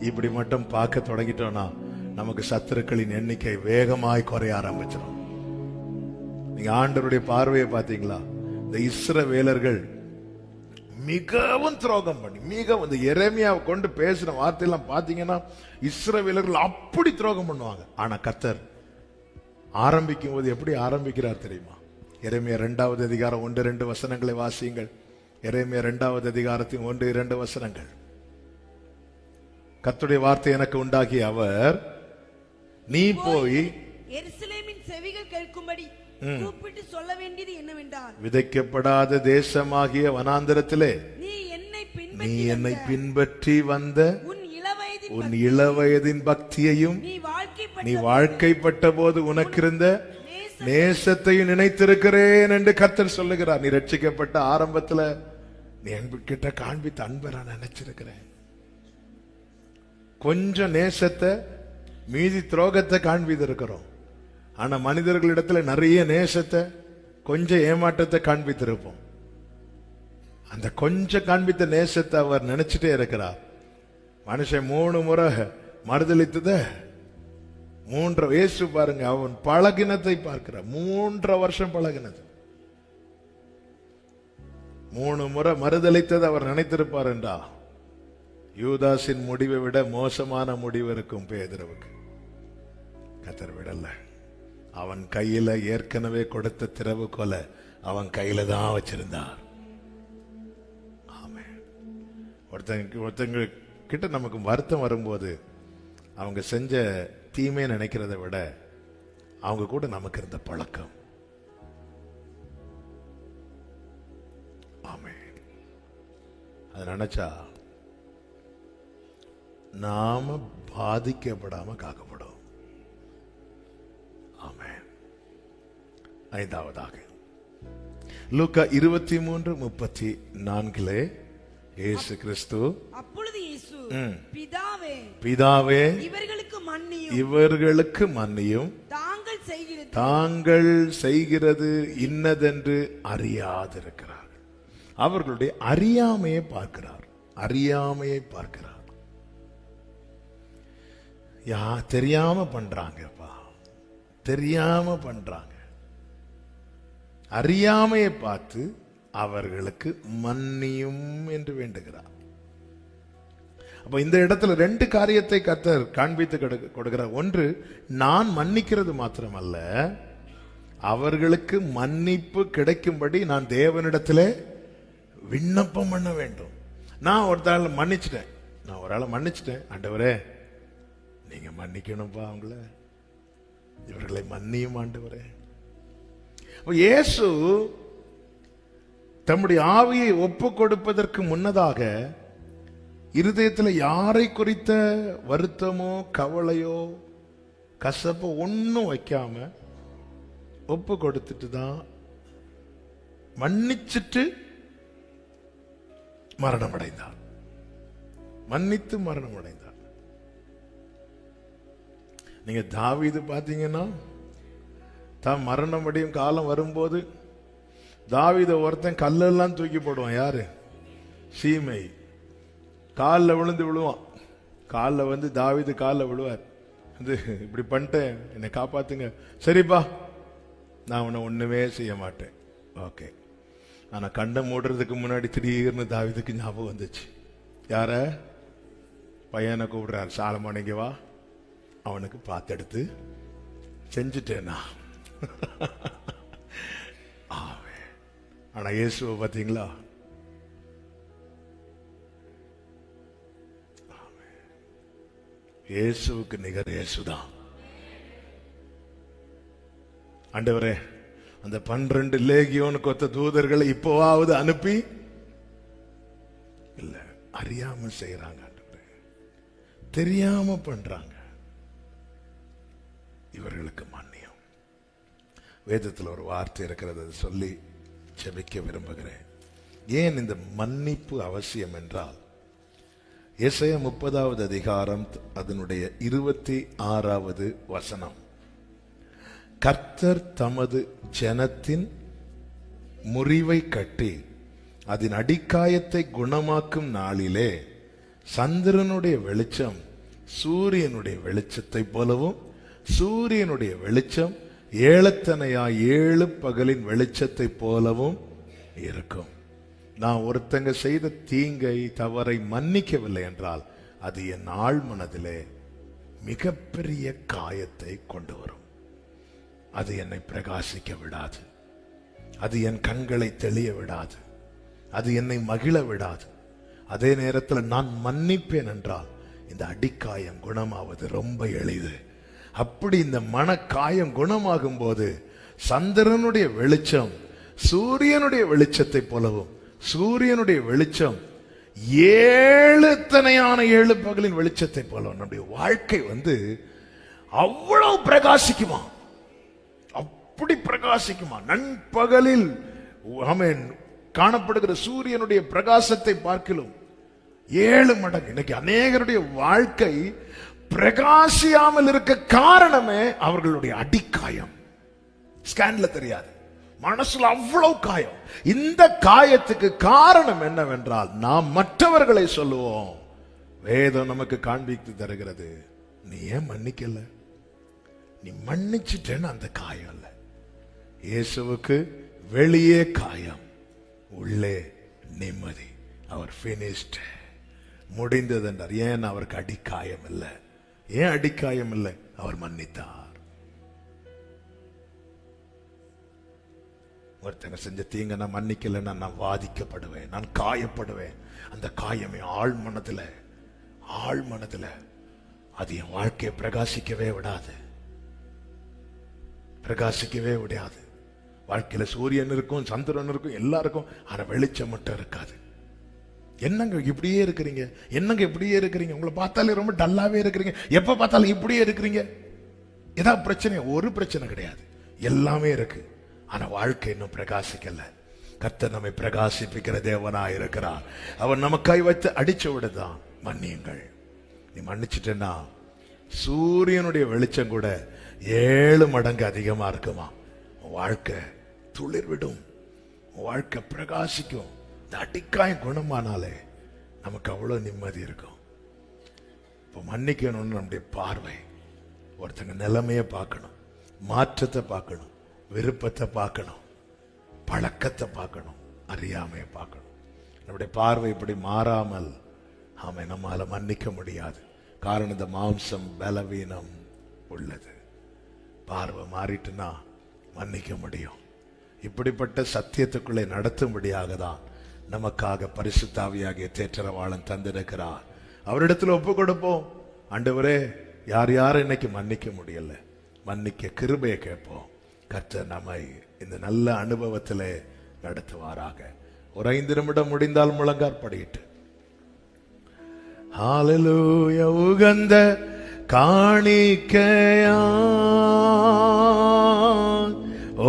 இப்படி மட்டும் பார்க்க தொடங்கிட்டோம்னா நமக்கு சத்துருக்களின் எண்ணிக்கை வேகமாய் குறைய ஆரம்பிச்சிடும். நீங்க ஆண்டவருடைய பார்வையை பார்த்தீங்களா? இந்த இஸ்ரவேலர்கள் மிகவும் துரோகம் பண்ணி, மிகவும் இந்த எரேமியாவை கொண்டு பேசின வார்த்தையெல்லாம் பாத்தீங்கன்னா இஸ்ரவேலர்கள் அப்படி துரோகம் பண்ணுவாங்க. ஆனா கர்த்தர் ஆரம்பிக்கும் போது எப்படி ஆரம்பிக்கிறார் தெரியுமா? எரேமியா 2வது அதிகாரம் 1-2 வசனங்களை வாசியுங்கள். எரேமியா 2வது அதிகாரத்தின் 1-2 வசனங்கள். கர்த்தருடைய வார்த்தை எனக்கு உண்டாகி அவர், நீ போய் எருசலேமின் செவிகள் கேட்கும்படி கூப்பிட்டு சொல்ல வேண்டியது என்னவென்றால், விதைக்கப்படாத தேசமாகிய வனாந்தரத்திலே நீ என்னை பின்பற்றி வந்த உன் இளவயதின் பக்தியையும் நீ வாழ்க்கைப்பட்ட போது உனக்கிருந்த நேசத்தையும் நினைத்திருக்கிறேன் என்று கர்த்தர் சொல்லுகிறார். நீ ரட்சிக்கப்பட்ட ஆரம்பத்துல நீ என்கிட்ட காண்பித்த அன்பை நான் நினைச்சிருக்கிறேன். கொஞ்சம் நேசத்தை, மீதி துரோகத்தை காண்பித்து இருக்கிறோம். ஆனா மனிதர்களிடத்துல நிறைய நேசத்தை, கொஞ்சம் ஏமாற்றத்தை காண்பித்திருப்போம். அந்த கொஞ்சம் காண்பித்த நேசத்தை அவர் நினைச்சிட்டே இருக்கிறார். மனுஷன் 3 முறை மறுதளித்தத 3 வயசு பாருங்க, அவன் பழகினத்தை பார்க்கிறார். 3 வருஷம் பழகினது, 3 முறை மறுதளித்தது அவர் நினைத்திருப்பார் என்றா, யூதாஸின் முடிவை விட மோசமான முடிவு இருக்கும் பேதுருவுக்கு. கர்த்தர் விடல. அவன் கையில ஏற்கனவே கொடுத்த திறவுகோல அவன் கையில தான் வச்சிருந்தார். ஆமென். ஒருத்தங்க கிட்ட நமக்கு வருத்தம் வரும்போது அவங்க செஞ்ச தீமை நினைக்கிறத விட அவங்க கூட நமக்கு இருந்த பழக்கம். ஆமென். அது நினைச்சா நாம பாதிக்கப்படாம காக்கப்படும். ஆமென். 5வதாக லூக்கா 23:34 இயேசு கிறிஸ்து, அப்பொழுது இயேசு, பிதாவே இவர்களுக்கு மன்னியும், தாங்கள் செய்கிறது இன்னதென்று அறியாதிருக்கிறார்கள். அவர்களுடைய அறியாமையை பார்க்கிறார். அறியாமையை பார்க்கிறார். தெரியாம பண்றாங்கப்பா, தெரியாம பண்றாங்க. அறியாமையை பார்த்து அவர்களுக்கு மன்னியும் என்று வேண்டுகிறார். அப்ப இந்த இடத்துல 2 காரியத்தை கர்த்தர் காண்பித்து கொடுக்கிறார். ஒன்று, நான் மன்னிக்கிறது மாத்திரமல்ல, அவர்களுக்கு மன்னிப்பு கிடைக்கும்படி நான் தேவனிடத்திலே விண்ணப்பம் பண்ண வேண்டும். நான் ஒரு ஆளை மன்னிச்சிட்டேன், ஆண்டவரே நீங்க மன்னிக்கணும்பா, அவங்கள இவர்களை மன்னியும் ஆண்டவரே. இயேசு தம்முடைய ஆவியை ஒப்பு கொடுப்பதற்கு முன்னதாக இருதயத்தில் யாரை குறித்த வருத்தமோ கவலையோ கசப்போ ஒன்னும் வைக்காம ஒப்பு கொடுத்துட்டு தான் மன்னிச்சுட்டு மரணம் அடைந்தார். மன்னித்து மரணம் அடைந்தார். நீங்க தாவீது பாத்தீங்கன்னா, தான் மரணம் அடையும் காலம் வரும்போது தாவீத ஒருத்தன் கல்லெல்லாம் தூக்கி போடுவான். யாரு? சீமை. காலில் விழுந்து விழுவான். காலில் வந்து தாவீது காலில் விழுவார். வந்து இப்படி பண்ணிட்டேன், என்னை காப்பாத்துங்க. சரிப்பா, நான் உன்னை ஒண்ணுமே செய்ய மாட்டேன். ஓகே. ஆனா கண்ணை மூடுறதுக்கு முன்னாடி திடீர்னு தாவீதுக்கு ஞாபகம் வந்துச்சு. யார? பையனை கூப்பிடுறாரு, சாலமோன் இங்க வா, அவனுக்கு பார்த்தெடுத்து செஞ்சுட்டேனா. ஆனா இயேசுவை பாத்தீங்களா? இயேசுவுக்கு நிகர் இயேசுதான். ஆண்டவரே, அந்த 12 லேகியோனுக்கு ஒத்த தூதர்களை இப்போவாவது அனுப்பி, இல்ல அறியாம செய்யறாங்க ஆண்டவரே, தெரியாம பண்றாங்க, இவர்களுக்கு மன்னியும். வேதத்தில் ஒரு வார்த்தை இருக்கிறது, அதை சொல்லி ஜெபிக்க விரும்புகிறேன். ஏன் இந்த மன்னிப்பு அவசியம் என்றால், எசையா 30வது அதிகாரம் அதனுடைய 26வது வசனம், கர்த்தர் தமது ஜனத்தின் முறிவை கட்டி அதன் அடிக்காயத்தை குணமாக்கும் நாளிலே சந்திரனுடைய வெளிச்சம் சூரியனுடைய வெளிச்சத்தை போலவும், சூரியனுடைய வெளிச்சம் ஏழத்தனையா 7 பகலின் வெளிச்சத்தை போலவும் இருக்கும். நான் ஒருத்தங்க செய்த தீங்கை, தவறை மன்னிக்கவில்லை என்றால் அது என் ஆழ் மனதிலே மிகப்பெரிய காயத்தை கொண்டு வரும். அது என்னை பிரகாசிக்க விடாது. அது என் கண்களை தெளிய விடாது. அது என்னை மகிழ விடாது. அதே நேரத்தில் நான் மன்னிப்பேன் என்றால் இந்த அடிக்காயம் குணமாவது ரொம்ப எளிது. அப்படி இந்த மனக்காயம் குணமாகும் போது சந்திரனுடைய வெளிச்சம் சூரியனுடைய வெளிச்சத்தை போலவும், சூரியனுடைய வெளிச்சம் 7 பகலின் வெளிச்சத்தை போலவும் நம்முடைய வாழ்க்கை அவ்வளவு பிரகாசிக்குமா, அப்படி பிரகாசிக்குமா. நண்பகலில் ஆமென் காணப்படுகிற சூரியனுடைய பிரகாசத்தை பார்க்கிலும் 7 மடங்கு. இன்னைக்கு அநேகருடைய வாழ்க்கை பிரகாசியாமல் இருக்க காரணமே அவர்களுடைய அடிக்காயம். ஸ்கேன்ல தெரியாது, மனசுல அவ்வளவு காயம். இந்த காயத்துக்கு காரணம் என்னவென்றால் நாம் மற்றவர்களை சொல்லுவோம். வேதம் நமக்கு காண்பித்து தருகிறது, நீ ஏன் மன்னிக்கல, நீ மன்னிச்சிட்டேன்னு அந்த காயம் இல்ல. இயேசுவுக்கு வெளியே காயம், உள்ளே நிம்மதி. அவர் finished, முடிந்தது என்றார். ஏன் அவருக்கு அடிக்காயம் இல்லை? ஏன் அடிக்காயம் இல்லை? அவர் மன்னித்தார். ஒருத்தங்க செஞ்ச தீங்க நான் மன்னிக்கலைன்னா நான் வாதிக்கப்படுவேன், நான் காயப்படுவேன். அந்த காயமே ஆழ் மனதுல அது என் வாழ்க்கையை பிரகாசிக்கவே விடாது. வாழ்க்கையில சூரியன் இருக்கும், சந்திரன் இருக்கும், எல்லாருக்கும். ஆனா வெளிச்சம் மட்டும் இருக்காது. என்னங்க இப்படியே இருக்கிறீங்க, என்னங்க இப்படியே இருக்கிறீங்க, உங்களை பார்த்தாலே ரொம்ப டல்லாவே இருக்கிறீங்க, எப்ப பார்த்தாலும் இப்படியே இருக்கிறீங்க, ஏதாவது பிரச்சனை? ஒரு பிரச்சனை கிடையாது, எல்லாமே இருக்கு. ஆனா வாழ்க்கை இன்னும் பிரகாசிக்கல. கர்த்தர் நம்மை பிரகாசிப்பிக்கிற தேவனா இருக்கிறார். அவர் நமக்காய் வைத்து அடிச்சு விடுதான். மன்னியுங்கள். நீ மன்னிச்சிட்டேன்னா சூரியனுடைய வெளிச்சம் கூட 7 மடங்கு அதிகமா இருக்குமா. வாழ்க்கை துளிர் விடும், வாழ்க்கை பிரகாசிக்கும். இந்த அடிக்காயம் குணமானாலே நமக்கு அவ்வளவு நிம்மதி இருக்கும். இப்போ மன்னிக்கணும்னு நம்முடைய பார்வை ஒருத்தங்க நிலைமையை பார்க்கணும், மாற்றத்தை பார்க்கணும், விருப்பத்தை பார்க்கணும், பழக்கத்தை பார்க்கணும், அறியாமையை பார்க்கணும். நம்முடைய பார்வை இப்படி மாறாமல் நம்மால மன்னிக்க முடியாது. காரணம், இந்த மாம்சம் பலவீனம் உள்ளது. பார்வை மாறிட்டுனா மன்னிக்க முடியும். இப்படிப்பட்ட சத்தியத்துக்குள்ளே நடத்தும்படியாக தான் நமக்காக பரிசுத்தாவியாகிய தேற்றரவாளன் தந்திருக்கிறார். அவரிடத்தில் ஒப்பு கொடுப்போம். ஆண்டவரே, யார் யார் இன்னைக்கு மன்னிக்க முடியல, மன்னிக்க கிருபையை கேட்போம். கர்த்தர் நம்மை இந்த நல்ல அனுபவத்திலே நடத்துவாராக. ஒரு 5 நிமிடம் முடிந்தால் முழங்கார் படியிட்டு ஹல்லேலூயா. உகந்த காணிக்கையா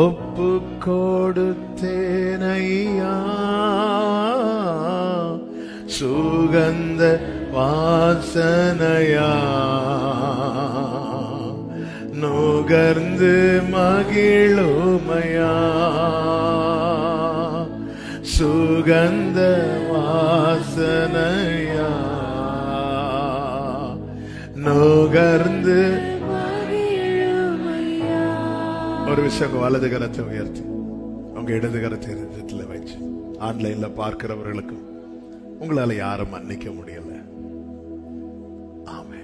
ஒப்பு கொடுத்தேனையா, சுகந்த வாசனையா நுகர்ந்து மகிழுமையா, சுகந்த வாசனையா நுகர்ந்து. ஒரு விஷயம், வலது கரத்தை உயர்த்தி உங்க இடது கரத்தை இடத்துல வச்சு ஆன்லைன்ல பார்க்கிறவர்களுக்கும் உங்களால யாரும் மன்னிக்க முடியல. ஆமே,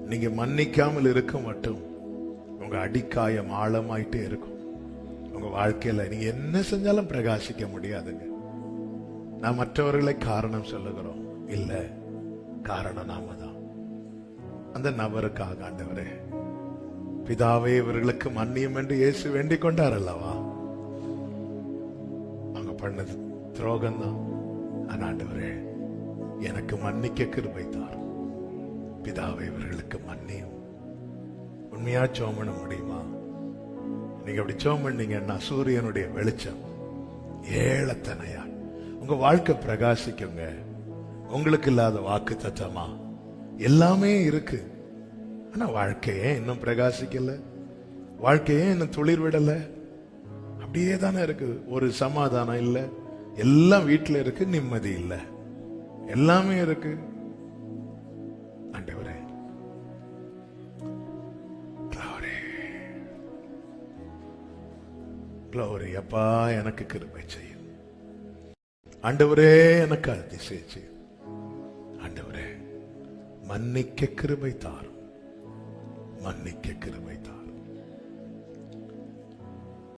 நீங்க மன்னிக்காமல் இருக்க மட்டும் உங்க அடிக்காயம் ஆழமாயிட்டே இருக்கும். உங்க வாழ்க்கையில நீங்க என்ன செஞ்சாலும் பிரகாசிக்க முடியாதுங்க. நான் மற்றவர்களை காரணம் சொல்லுகிறோம் இல்ல, காரணம் நாம தான். அந்த நபருக்காக ஆண்டவரே, பிதாவே இவர்களுக்கு மன்னியும் என்று இயேசு வேண்டிக் கொண்டார் அல்லவா. அவங்க பண்ணது துரோகம் தான். ஆண்டவரே, எனக்கு மன்னிக்க கிருபை தார். பிதாவே இவர்களுக்கு மன்னியும். உண்மையா ஜெபம் பண்ண முடியுமா? நீங்க அப்படி ஜெபம் பண்ணீங்கன்னா சூரியனுடைய வெளிச்சம் ஏழத்தனையா உங்க வாழ்க்கை பிரகாசிக்குங்க. உங்களுக்கு இல்லாத வாக்கு தத்தமா எல்லாமே இருக்கு. ஆனா வாழ்க்கையே இன்னும் பிரகாசிக்கல, வாழ்க்கையே இன்னும் துளிர் விடல, அப்படியே தானே இருக்கு. ஒரு சமாதானம் இல்ல, எல்லாம் வீட்டுல இருக்கு, நிம்மதி இல்ல, எல்லாமே இருக்கு. ஆண்டவரே, Glory. அப்பா எனக்கு கிருபை செய்யும். ஆண்டவரே எனக்கு அதிசயம் செய்யும். ஆண்டவரே மன்னிக்க கிருபை தாரும், மன்னிக்க கிருபை தாரும்.